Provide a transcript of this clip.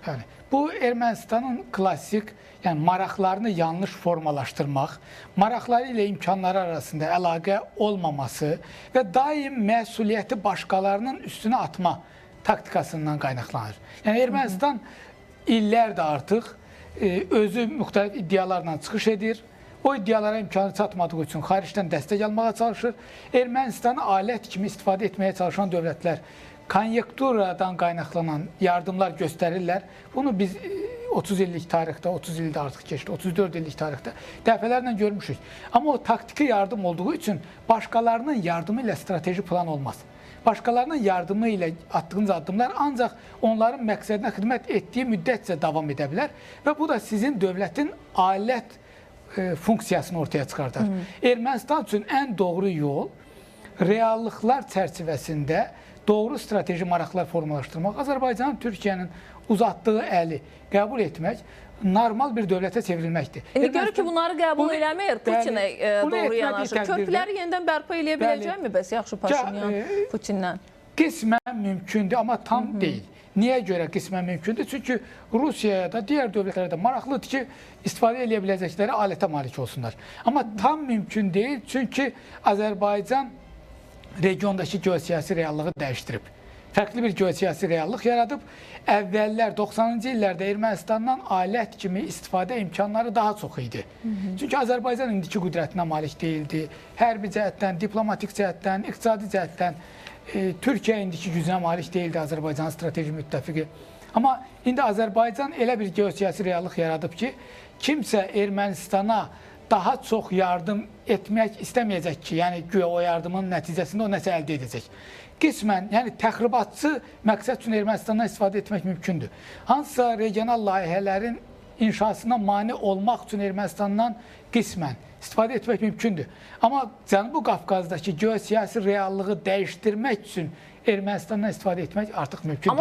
Yəni, bu Ermənistanın klassik, yəni maraqlarını yanlış formalaşdırmaq, maraqları ilə imkanları arasında əlaqə olmaması və daim məsuliyyəti başqalarının üstünə atma taktikasından qaynaqlanır. Yəni, Ermənistan illərdə artıq özü müxtəlif iddialarla çıxış edir. O iddialara imkanı çatmadığı üçün xaricdən dəstək almağa çalışır. Ermənistanı alət kimi istifadə etməyə çalışan dövlətlər konjunkturadan qaynaqlanan yardımlar göstərirlər. Bunu biz 30 illik tarixdə, 30 ildə artıq keçdi, 34 illik tarixdə dəfələrlə görmüşük. Amma o taktiki yardım olduğu üçün başqalarının yardımı ilə strateji plan olmaz. Başqalarının yardımı ilə atdığınız addımlar ancaq onların məqsədinə xidmət etdiyi müddətcə davam edə bilər və bu da sizin dövlətin alət funksiyasını ortaya çıxardar. Ermənistan üçün ən doğru yol reallıqlar çərçivəsində doğru strateji maraqlar formalaşdırmaq, Azərbaycanın, Türkiyənin uzatdığı əli qəbul etmək, normal bir dövlətə çevrilməkdir. İndi görür ki, bunları qəbul eləmir, Putinə doğru yanaşır. Körpüləri yenidən bərpa eləyə biləcəkmi bəs yaxşı Paşinyan Putinlə? Qismən mümkündür, amma tam deyil. Niyə görə qismən mümkündür? Çünki Rusiyaya da, digər dövlətlərə də maraqlıdır ki, istifadə edə biləcəkləri alətə malik olsunlar. Amma tam mümkün deyil, çünki Azərbaycan regiondakı geosiyasi reallığı dəyişdirib. Fərqli bir geosiyasi reallıq yaradıb. Əvvəllər 90-cı illərdə Ermənistandan alət kimi istifadə imkanları daha çox idi. Çünki Azərbaycan indiki qüdrətinə malik deyildi. Hərbi cəhətdən, diplomatik cəhətdən, iqtisadi cəhətdən Türkiyə indiki gücünə malik deyildi Azərbaycanın strateji müttəfiqi. Amma indi Azərbaycan elə bir geosiyasi reallıq yaradıb ki, kimsə Ermənistana daha çox yardım etmək istəməyəcək ki, yəni güya o yardımın nəticəsində o nəsə əldə edəcək. Qismən, yəni təxribatçı məqsəd üçün Ermənistandan istifadə etmək mümkündür. Hansısa regional layihələrin inşasına mane olmaq üçün Ermənistandan qismən istifadə etmək mümkündür. Amma Cənubi Qafqazdakı geosiyasi reallığı dəyişdirmək üçün Ermənistandan istifadə etmək artıq mümkün deyil.